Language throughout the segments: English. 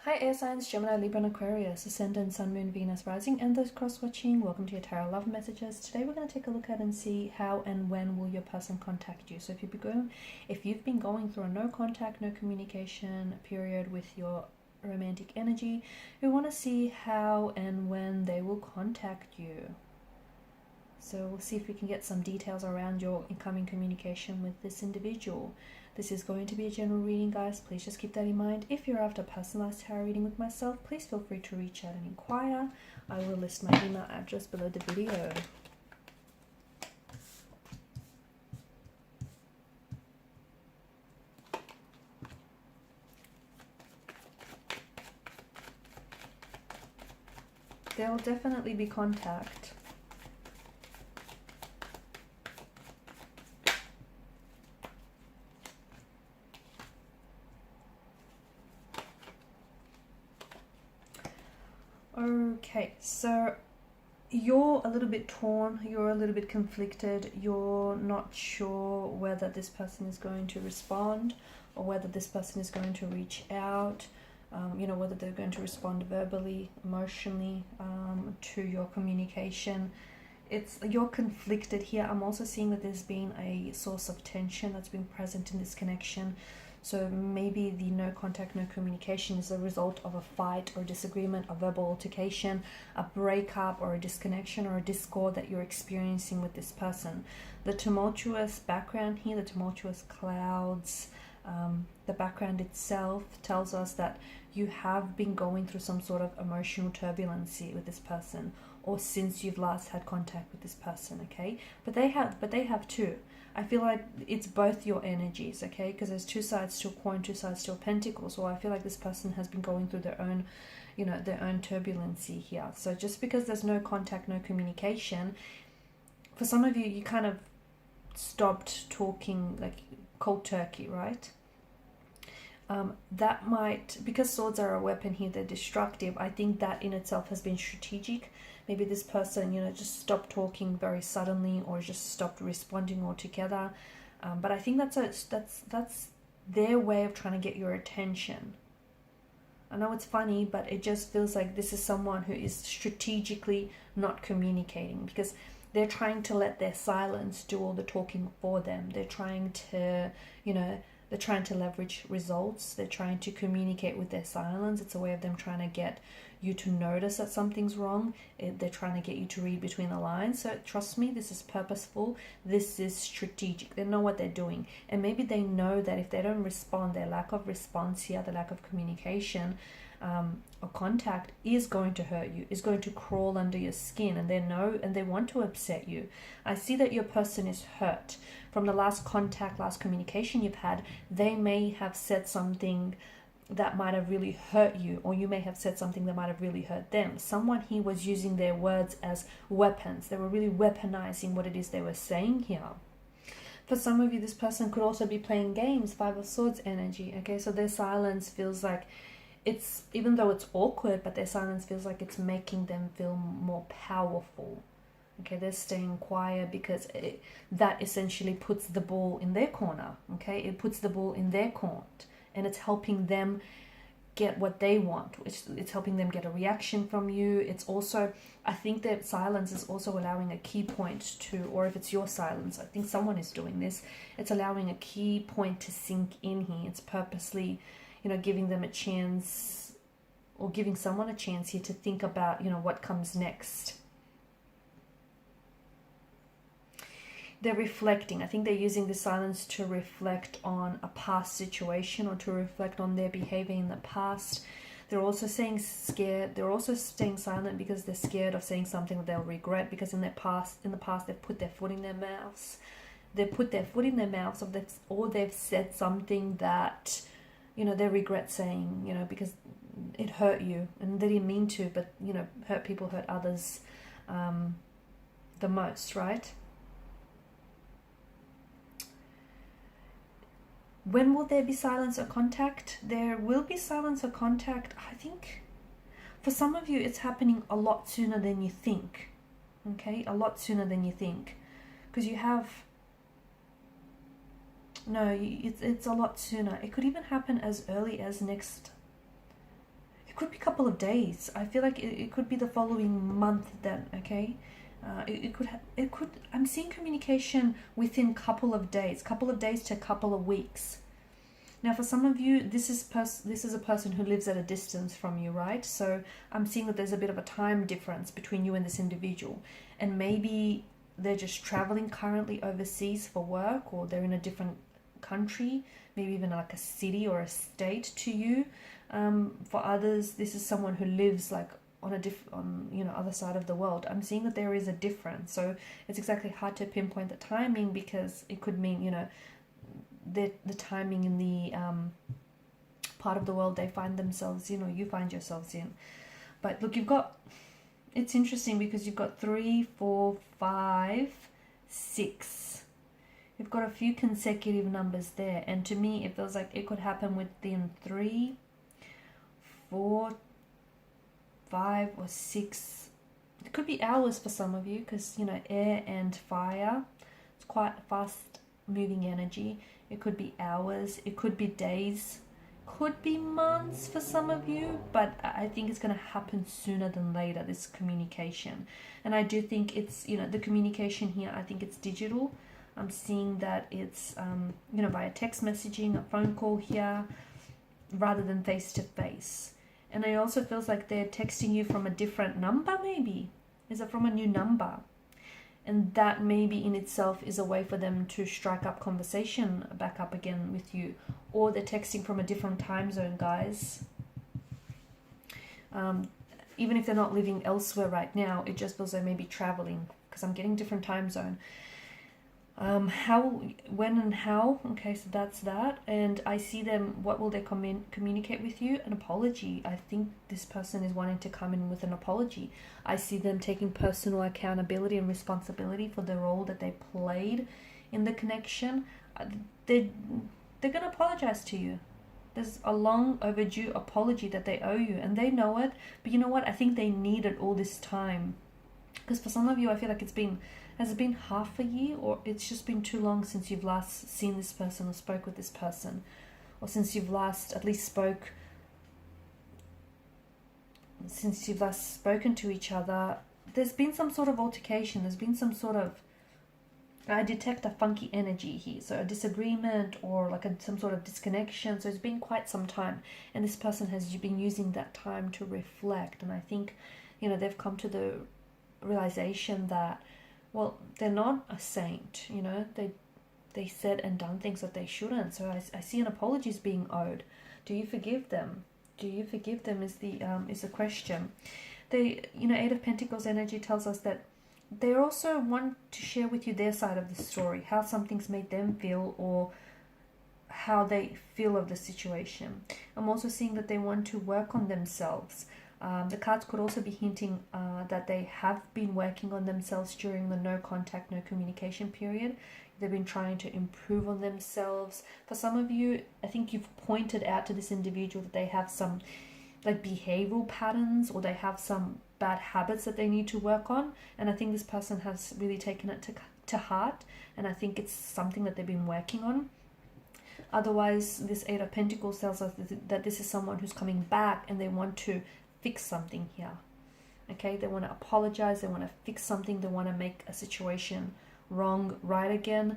Hi air signs, Gemini, Libra and Aquarius, Ascendant, Sun, Moon, Venus, Rising, and those cross-watching. Welcome to your Tarot Love Messages. Today we're going to take a look at and see how and when will your person contact you. So if you've been going through a no contact, no communication period with your romantic energy, we want to see how and when they will contact you. So we'll see if we can get some details around your incoming communication with this individual. This is going to be a general reading, guys. Please just keep that in mind. If you're after a personalized tarot reading with myself, please feel free to reach out and inquire. I will list my email address below the video. There will definitely be contact. Okay, so you're a little bit torn, you're a little bit conflicted, you're not sure whether this person is going to respond or whether this person is going to reach out, whether they're going to respond verbally, emotionally to your communication. You're conflicted here. I'm also seeing that there's been a source of tension that's been present in this connection. So maybe the no contact, no communication is a result of a fight or disagreement, a verbal altercation, a breakup or a disconnection or a discord that you're experiencing with this person. The tumultuous background here, the tumultuous clouds, the background itself tells us that you have been going through some sort of emotional turbulency with this person, or since you've last had contact with this person, okay? But they have too. I feel like it's both your energies, okay? Because there's two sides to a coin, two sides to a pentacle. So I feel like this person has been going through their own, their own turbulency here. So just because there's no contact, no communication, for some of you, you kind of stopped talking like cold turkey, right? That might, because swords are a weapon here, they're destructive. I think that in itself has been strategic. Maybe this person, just stopped talking very suddenly or just stopped responding altogether. But I think that's their way of trying to get your attention. I know it's funny, but it just feels like this is someone who is strategically not communicating because they're trying to let their silence do all the talking for them. They're trying to, they're trying to leverage results. They're trying to communicate with their silence. It's a way of them trying to get you to notice that something's wrong. They're trying to get you to read between the lines. So trust me, this is purposeful. This is strategic. They know what they're doing. And maybe they know that if they don't respond, their lack of response here, the lack of communication or contact is going to hurt you, is going to crawl under your skin, and they want to upset you. I see that your person is hurt. From the last contact, last communication you've had, they may have said something that might have really hurt you, or you may have said something that might have really hurt them. Someone here was using their words as weapons. They were really weaponizing what it is they were saying here. For some of you, this person could also be playing games, Five of Swords energy, okay? So their silence feels like even though it's awkward, but their silence feels like it's making them feel more powerful. Okay, they're staying quiet because that essentially puts the ball in their corner. Okay, it puts the ball in their court, and it's helping them get what they want. It's helping them get a reaction from you. It's also, I think that silence is also allowing a key point to, or if it's your silence, I think someone is doing this, it's allowing a key point to sink in here. It's purposely, giving them a chance, or giving someone a chance here to think about, what comes next. They're reflecting. I think they're using the silence to reflect on a past situation or to reflect on their behavior in the past. They're also staying scared. They're also staying silent because they're scared of saying something that they'll regret, because in the past they've put their foot in their mouths. They've put their foot in their mouths, or they've said something that, they regret saying, because it hurt you and they didn't mean to, but, hurt people, hurt others the most, right? When will there be silence or contact? There will be silence or contact. I think for some of you, it's happening a lot sooner than you think. Okay, a lot sooner than you think. Because you have... No, it's a lot sooner. It could even happen as early as next could be a couple of days. I feel like it could be the following month then, okay? It could, I'm seeing communication within couple of days to a couple of weeks. Now, for some of you, this is a person who lives at a distance from you, right? So I'm seeing that there's a bit of a time difference between you and this individual. And maybe they're just traveling currently overseas for work, or they're in a different country, maybe even like a city or a state to you. For others, this is someone who lives like on other side of the world. I'm seeing that there is a difference. So it's exactly hard to pinpoint the timing, because it could mean, the timing in the part of the world they find themselves in, or you find yourselves in. But look, it's interesting because you've got 3, 4, 5, 6. You've got a few consecutive numbers there, and to me it feels like it could happen within 3, 4, 5 or 6. It could be hours for some of you, because air and fire, it's quite fast moving energy. It could be hours, it could be days, could be months for some of you, but I think it's going to happen sooner than later, this communication. And I do think it's, the communication here, I think it's digital. I'm seeing that it's via text messaging, a phone call here, rather than face to face. And it also feels like they're texting you from a different number, maybe. Is it from a new number? And that maybe in itself is a way for them to strike up conversation back up again with you. Or they're texting from a different time zone, guys. Even if they're not living elsewhere right now, it just feels they may be traveling, because I'm getting different time zone. How, when and how, okay, so that's that. And I see them, what will they communicate with you? An apology. I think this person is wanting to come in with an apology. I see them taking personal accountability and responsibility for the role that they played in the connection. They're going to apologize to you. There's a long overdue apology that they owe you, and they know it. But you know what? I think they need it all this time. Because for some of you, I feel like has it been half a year, or it's just been too long since you've last seen this person or spoke with this person, or since you've last spoken to each other. There's been some sort of altercation. There's been some sort of, I detect a funky energy here. So a disagreement, or like some sort of disconnection. So it's been quite some time, and this person has been using that time to reflect. And I think, they've come to the realization that, well, they're not a saint, they said and done things that they shouldn't. So I see an apology is being owed. Do you forgive them? Do you forgive them is the question. Eight of Pentacles energy tells us that they also want to share with you their side of the story, how something's made them feel, or how they feel of the situation. I'm also seeing that they want to work on themselves. The cards could also be hinting that they have been working on themselves during the no contact, no communication period. They've been trying to improve on themselves. For some of you, I think you've pointed out to this individual that they have some like behavioral patterns, or they have some bad habits that they need to work on. And I think this person has really taken it to heart. And I think it's something that they've been working on. Otherwise, this Eight of Pentacles tells us that this is someone who's coming back and they want to fix something here. Okay, they want to apologize, they want to fix something, they want to make a situation wrong right again.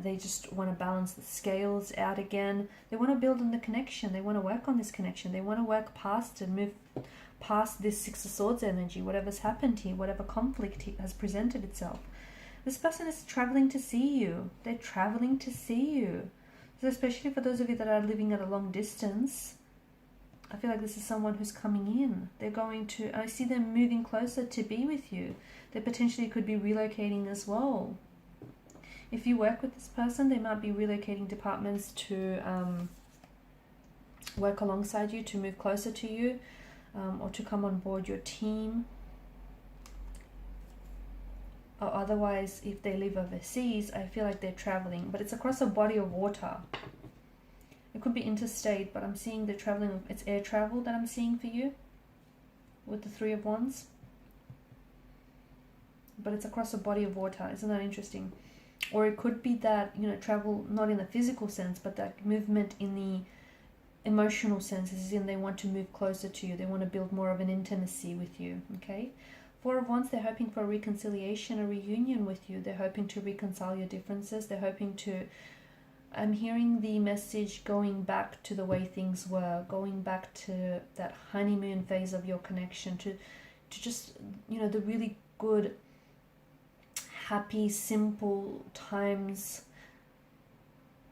They just want to balance the scales out again. They want to build on the connection. They want to work on this connection. They want to work past and move past this Six of Swords energy, whatever's happened here, whatever conflict has presented itself. This person is traveling to see you. They're traveling to see you. So especially for those of you that are living at a long distance, I feel like this is someone who's coming in. They're going to, I see them moving closer to be with you. They potentially could be relocating as well. If you work with this person, they might be relocating departments to work alongside you, to move closer to you, or to come on board your team. Or otherwise, if they live overseas, I feel like they're traveling, but it's across a body of water. It could be interstate, but I'm seeing they're traveling. It's air travel that I'm seeing for you with the Three of Wands. But it's across a body of water. Isn't that interesting? Or it could be that, travel not in the physical sense, but that movement in emotional senses, in they want to move closer to you, they want to build more of an intimacy with you. Okay, Four of Wands, they're hoping for a reconciliation, a reunion with you. They're hoping to reconcile your differences. They're hoping to, I'm hearing the message going back to the way things were, going back to that honeymoon phase of your connection, to just, you know, the really good, happy, simple times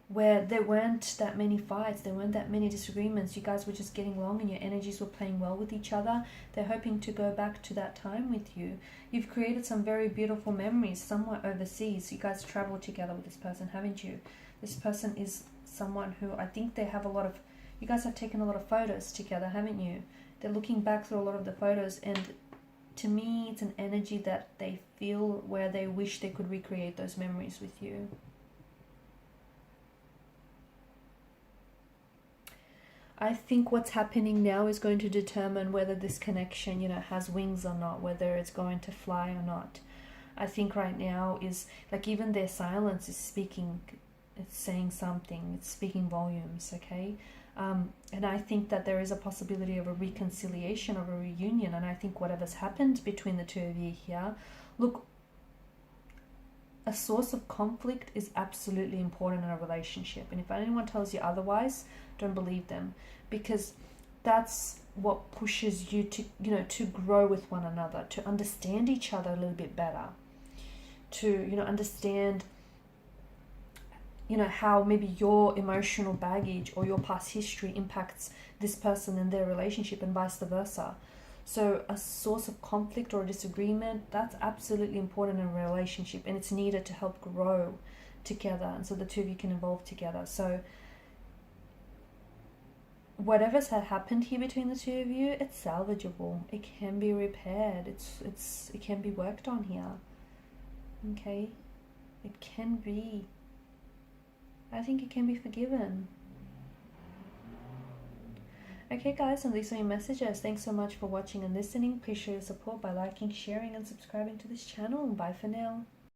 where there weren't that many fights, there weren't that many disagreements. You guys were just getting along and your energies were playing well with each other. They're hoping to go back to that time with you. You've created some very beautiful memories somewhere overseas. You guys traveled together with this person, haven't you? This person is someone who, I think they have a lot of, you guys have taken a lot of photos together, haven't you? They're looking back through a lot of the photos, and to me it's an energy that they feel where they wish they could recreate those memories with you. I think what's happening now is going to determine whether this connection, you know, has wings or not, whether it's going to fly or not. I think right now is, like, even their silence is speaking, it's saying something, it's speaking volumes, okay? And I think that there is a possibility of a reconciliation, of a reunion, and I think whatever's happened between the two of you here, look, a source of conflict is absolutely important in a relationship, and if anyone tells you otherwise, don't believe them, because that's what pushes you to, you know, to grow with one another, to understand each other a little bit better, to, you know, understand, you know, how maybe your emotional baggage or your past history impacts this person and their relationship, and vice versa. So a source of conflict or disagreement, that's absolutely important in a relationship, and it's needed to help grow together, and so the two of you can evolve together. So whatever's had happened here between the two of you, it's salvageable. It can be repaired. It can be worked on here. Okay? It can be. I think it can be forgiven. Okay guys, and these are your messages. Thanks so much for watching and listening. Please show your support by liking, sharing and subscribing to this channel. Bye for now.